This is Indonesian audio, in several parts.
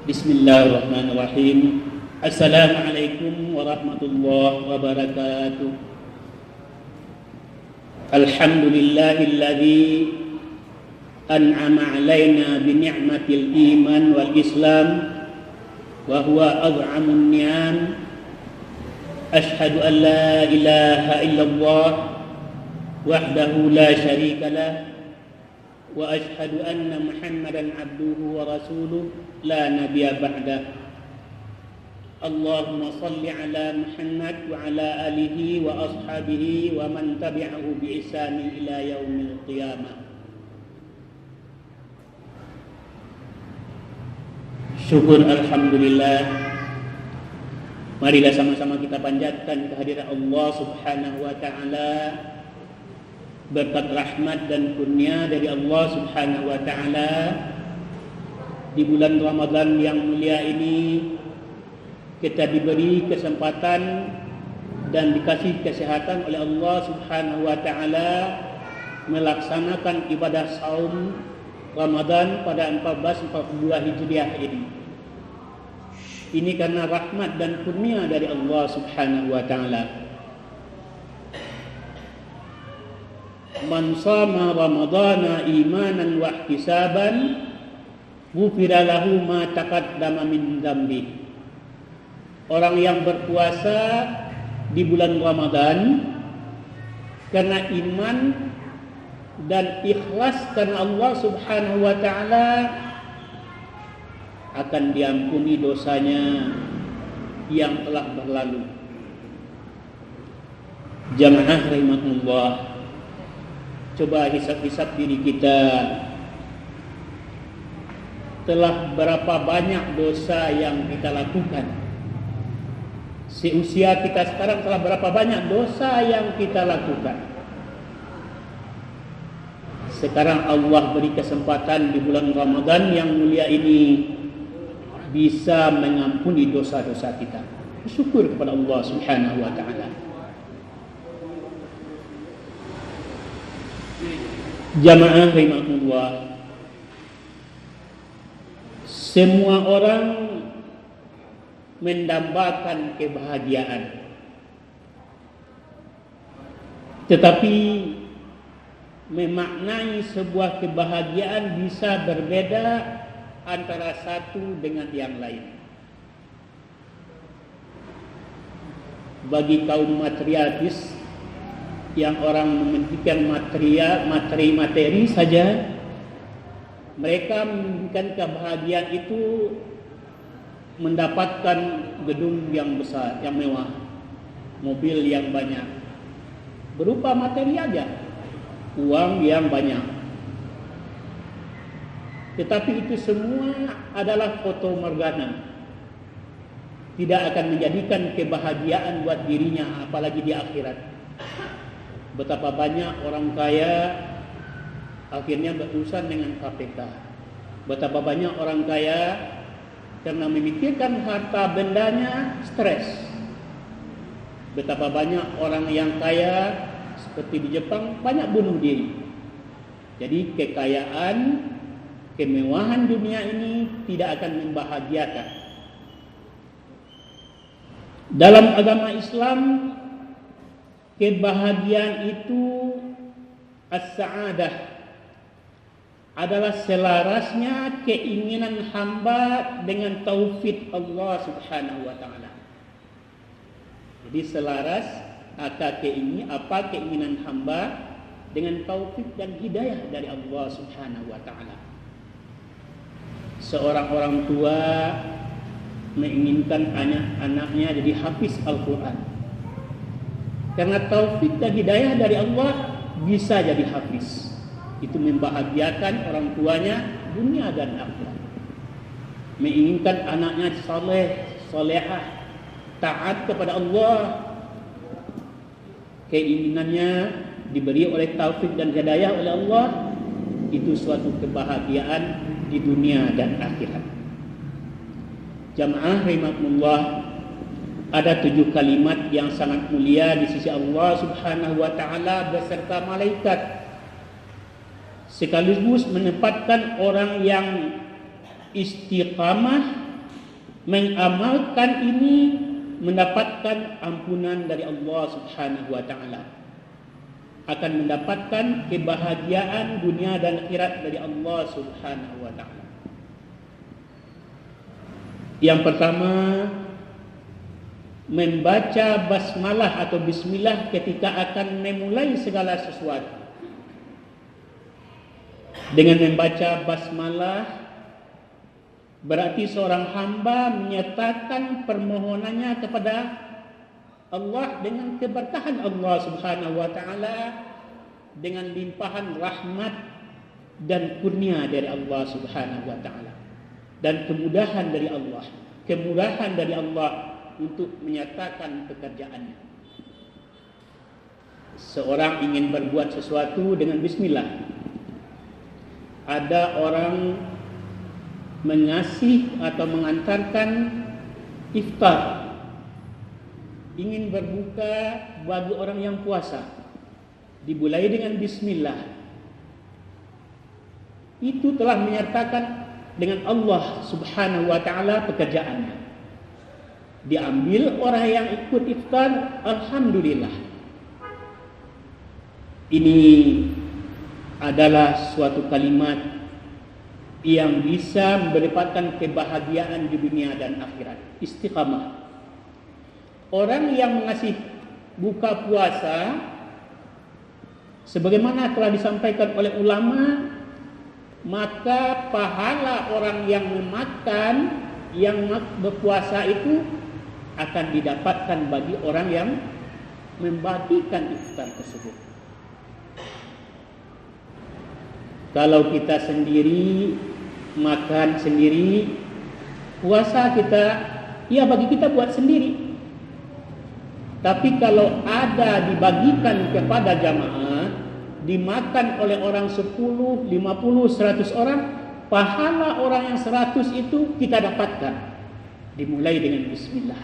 Bismillahirrahmanirrahim. Assalamualaikum warahmatullahi wabarakatuh. Alhamdulillahilladzi an'ama 'alaina bi ni'matil iman wal islam wa huwa az'amun ni'am. Asyhadu an la ilaha illallah wahdahu la syarika lah wa asyhadu anna Muhammadan abduhu wa rasuluh la nabiyya ba'dah. Allahumma salli ala Muhammad wa ala alihi wa ashabihi wa man tabi'ahu bi ihsani ila yaumil qiyamah. Syukur alhamdulillah. Marilah sama-sama kita panjatkan kehadiran Allah Subhanahu wa taala, berkat rahmat dan kurnia dari Allah Subhanahu wa taala. Di bulan Ramadan yang mulia ini kita diberi kesempatan dan dikasih kesehatan oleh Allah Subhanahu wa taala melaksanakan ibadah saum Ramadan pada 1442 Hijriah ini. Ini karena rahmat dan kurnia dari Allah Subhanahu wa taala. Man shama ramadana imanan wa ihtisaban ghufira lahu ma taqaddama min dzambi. Orang yang berpuasa di bulan Ramadan karena iman dan ikhlas karena Allah Subhanahu wa taala akan diampuni dosanya yang telah berlalu. Jamaah rahimakumullah, coba hisab-hisab diri kita. Telah berapa banyak dosa yang kita lakukan? Seusia kita sekarang telah berapa banyak dosa yang kita lakukan? Sekarang Allah beri kesempatan di bulan Ramadan yang mulia ini bisa mengampuni dosa-dosa kita. Syukur kepada Allah Subhanahu wa taala. Jamaah rahimakumullah, semua orang mendambakan kebahagiaan, tetapi memaknai sebuah kebahagiaan bisa berbeda antara satu dengan yang lain. Bagi kaum materialis yang orang mementingkan materi saja, mereka menginginkan kebahagiaan itu mendapatkan gedung yang besar, yang mewah, mobil yang banyak, berupa materi aja, uang yang banyak. Tetapi itu semua adalah foto morgana, tidak akan menjadikan kebahagiaan buat dirinya, apalagi di akhirat. Betapa banyak orang kaya akhirnya berurusan dengan KPK. Betapa banyak orang kaya karena memikirkan harta bendanya stres. Betapa banyak orang yang kaya seperti di Jepang banyak bunuh diri. Jadi kekayaan, kemewahan dunia ini tidak akan membahagiakan. Dalam agama Islam, kebahagiaan itu as-sa'adah adalah selarasnya keinginan hamba dengan taufik Allah Subhanahu wa taala. Jadi selaras apa keinginan hamba dengan taufik dan hidayah dari Allah Subhanahu wa taala. Seorang orang tua menginginkan anak-anaknya jadi hafiz Al-Qur'an. Karena taufik dan hidayah dari Allah bisa jadi hafiz. Itu membahagiakan orang tuanya dunia dan akhirat. Menginginkan anaknya saleh, salehah, taat kepada Allah. Keinginannya diberi oleh taufik dan hidayah oleh Allah, itu suatu kebahagiaan di dunia dan akhirat. Jamaah rahimakumullah, ada 7 kalimat yang sangat mulia di sisi Allah Subhanahu wa taala beserta malaikat, sekaligus menempatkan orang yang istiqamah mengamalkan ini mendapatkan ampunan dari Allah Subhanahu wa taala, akan mendapatkan kebahagiaan dunia dan akhirat dari Allah Subhanahu wa taala. Yang pertama, membaca basmalah atau bismillah ketika akan memulai segala sesuatu. Dengan membaca basmalah berarti seorang hamba menyatakan permohonannya kepada Allah dengan keberkahan Allah Subhanahu wa taala, dengan limpahan rahmat dan kurnia dari Allah Subhanahu wa taala, dan kemudahan dari Allah, kemurahan dari Allah untuk menyatakan pekerjaannya. Seorang ingin berbuat sesuatu dengan bismillah. Ada orang mengasih atau mengantarkan iftar, ingin berbuka bagi orang yang puasa, dimulai dengan bismillah. Itu telah menyertakan dengan Allah Subhanahu wa taala pekerjaannya. Diambil orang yang ikut iftar, alhamdulillah. Ini adalah suatu kalimat yang bisa mendapatkan kebahagiaan di dunia dan akhirat. Istiqamah. Orang yang mengasih buka puasa, sebagaimana telah disampaikan oleh ulama, maka pahala orang yang memakan, yang berpuasa itu akan didapatkan bagi orang yang membagikan iftar tersebut. Kalau kita sendiri makan sendiri, puasa kita, ya bagi kita buat sendiri. Tapi kalau ada dibagikan kepada jamaah, dimakan oleh orang 10, 50, 100 orang, pahala orang yang 100 itu kita dapatkan. Dimulai dengan bismillah.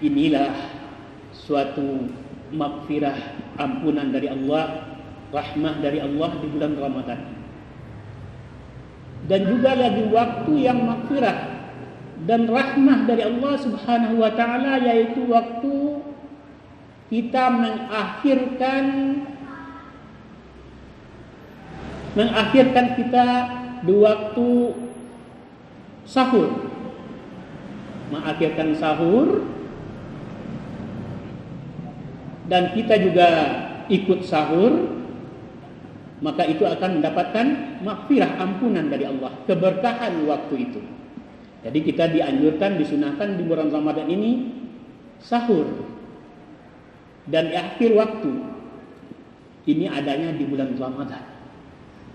Inilah suatu maghfirah, ampunan dari Allah, rahmah dari Allah di bulan Ramadan. Dan juga lagi waktu yang maghfirah dan rahmah dari Allah Subhanahu wa taala, yaitu waktu kita mengakhirkan kita di waktu sahur. Mengakhirkan sahur dan kita juga ikut sahur, maka itu akan mendapatkan maghfirah, ampunan dari Allah, keberkahan waktu itu. Jadi kita dianjurkan, disunahkan di bulan Ramadan ini sahur. Dan akhir waktu ini adanya di bulan Ramadan.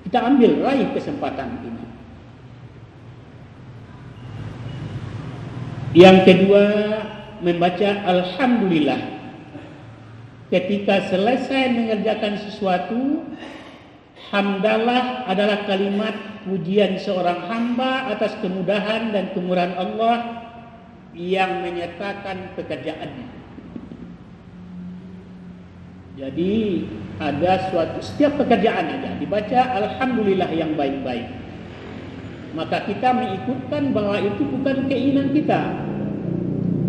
Kita ambil, raih kesempatan ini. Yang kedua, membaca alhamdulillah ketika selesai mengerjakan sesuatu. Hamdalah adalah kalimat pujian seorang hamba atas kemudahan dan kemurahan Allah yang menyertakan pekerjaannya. Jadi ada setiap pekerjaan ada dibaca alhamdulillah yang baik-baik. Maka kita mengikutkan bahwa itu bukan keinginan kita.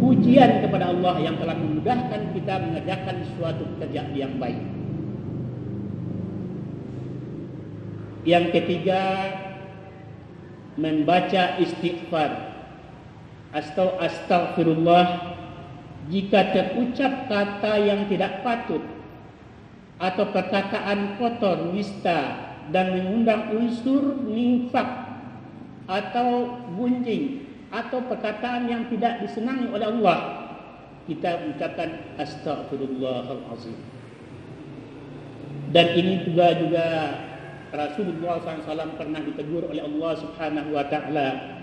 Pujian kepada Allah yang telah memudahkan kita mengerjakan suatu pekerjaan yang baik. Yang ketiga, membaca istighfar atau astaghfirullah jika terucap kata yang tidak patut atau perkataan kotor, nista dan mengundang unsur nifaq atau gunjing atau perkataan yang tidak disenangi oleh Allah, kita ucapkan astaghfirullahalazim. Dan ini juga Rasulullah SAW pernah ditegur oleh Allah Subhanahu wa taala.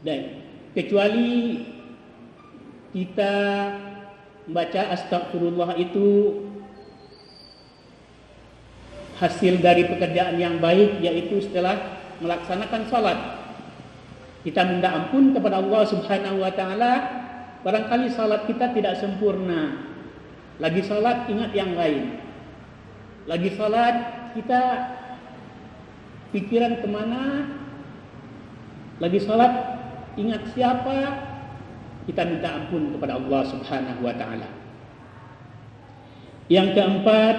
Dan kecuali kita membaca astagfirullah itu hasil dari pekerjaan yang baik, yaitu setelah melaksanakan salat kita minta ampun kepada Allah Subhanahu wa taala. Barangkali salat kita tidak sempurna, lagi salat ingat yang lain, lagi salat kita pikiran kemana, Lagi salat, ingat siapa, kita minta ampun kepada Allah Subhanahu wa taala. Yang keempat,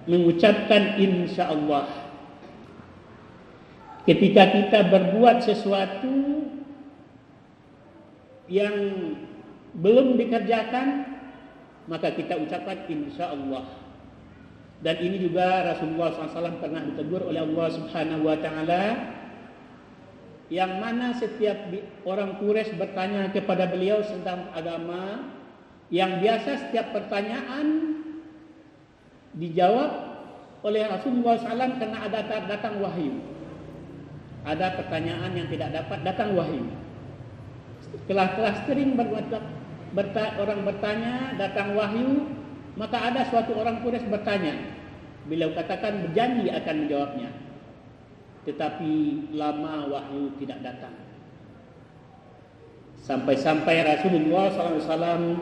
mengucapkan insyaallah. Ketika kita berbuat sesuatu yang belum dikerjakan, maka kita ucapkan insyaallah. Dan ini juga Rasulullah SAW pernah ditegur oleh Allah Subhanahu wa taala, yang mana setiap orang Quraisy bertanya kepada beliau tentang agama, yang biasa setiap pertanyaan dijawab oleh Rasulullah SAW karena ada datang wahyu. Ada pertanyaan yang tidak dapat datang wahyu. Telah sering orang bertanya, datang wahyu, maka ada suatu orang Quraisy bertanya. Beliau katakan berjanji akan menjawabnya. Tetapi lama wahyu tidak datang. Sampai-sampai Rasulullah SAW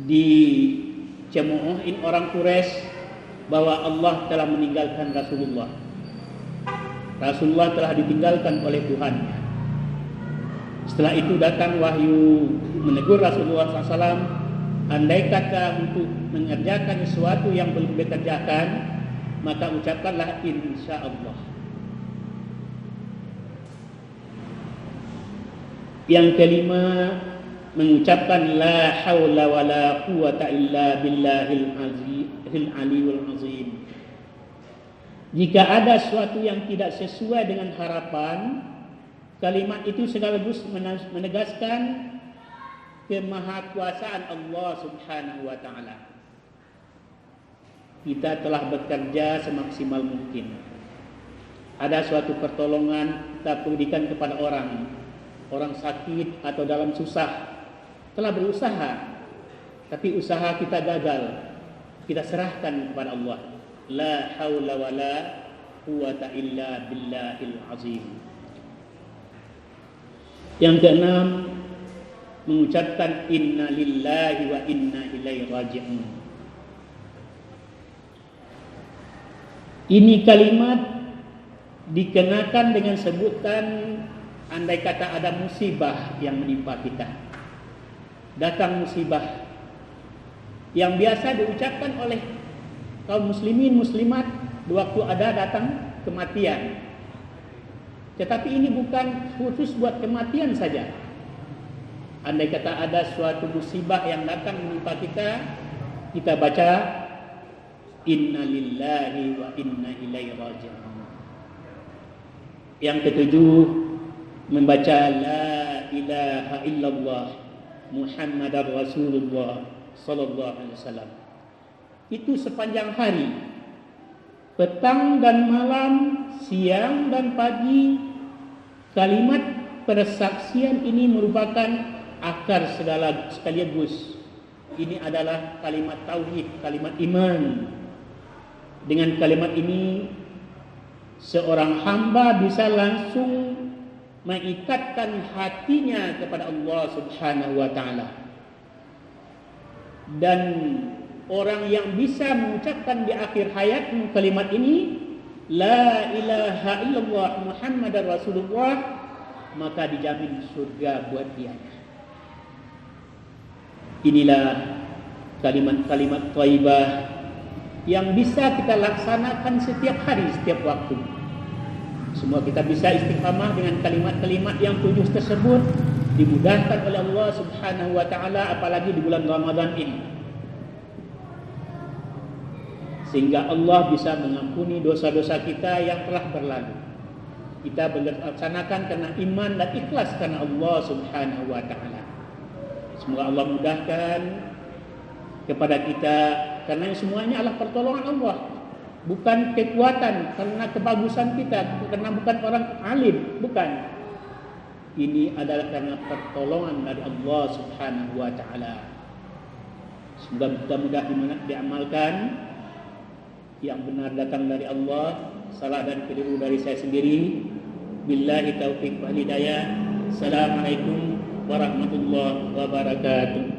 dicemoohin orang Quraisy bahwa Allah telah meninggalkan Rasulullah. Rasulullah telah ditinggalkan oleh Tuhannya. Setelah itu datang wahyu menegur Rasulullah SAW, andai kata untuk mengerjakan sesuatu yang belum dikerjakan, maka ucapkanlah insyaallah. Yang kelima, mengucapkan la haula wala quwata illa billahil aliyul azim. Jika ada sesuatu yang tidak sesuai dengan harapan, kalimat itu sekaligus menegaskan kemahakuasaan Allah Subhanahu wa taala. Kita telah bekerja semaksimal mungkin. Ada suatu pertolongan kita berikan kepada orang sakit atau dalam susah, telah berusaha, tapi usaha kita gagal. Kita serahkan kepada Allah. La haula wala quwata illa billahil azim. Yang keenam, mengucapkan inna lillahi wa inna ilaihi raji'un. Ini kalimat dikenakan dengan sebutan andai kata ada musibah yang menimpa kita. Datang musibah yang biasa diucapkan oleh kaum muslimin muslimat waktu ada datang kematian. Tetapi ini bukan khusus buat kematian saja. Andai kata ada suatu musibah yang datang menimpa kita, kita baca inna lillahi wa inna ilaihi raji'un. Yang ketujuh, membaca la ilaha illallah Muhammadar Rasulullah sallallahu alaihi wasallam. Itu sepanjang hari, petang dan malam, siang dan pagi, kalimat persaksian ini merupakan akar segala sekaligus. Ini adalah kalimat tauhid, kalimat iman. Dengan kalimat ini seorang hamba bisa langsung mengikatkan hatinya kepada Allah Subhanahu wa taala. Dan orang yang bisa mengucapkan di akhir hayat kalimat ini, la ilaha illallah Muhammadar Rasulullah, maka dijamin surga buat dia. Inilah kalimat-kalimat thayyibah yang bisa kita laksanakan setiap hari, setiap waktu. Semua kita bisa istiqamah dengan kalimat-kalimat yang 7 tersebut, dimudahkan oleh Allah Subhanahu wa taala, apalagi di bulan Ramadan ini. Sehingga Allah bisa mengampuni dosa-dosa kita yang telah berlalu. Kita melaksanakan karena iman dan ikhlas karena Allah Subhanahu wa taala. Semoga Allah mudahkan kepada kita, karena semuanya adalah pertolongan Allah, bukan kekuatan karena kebagusan kita, karena bukan orang alim, bukan. Ini adalah karena pertolongan dari Allah Subhanahu wa taala. Semoga mudah-mudahan diamalkan. Yang benar datang dari Allah, salah dan keliru dari saya sendiri. Billahi taufiq wal hidayah. Assalamualaikum warahmatullahi wabarakatuh.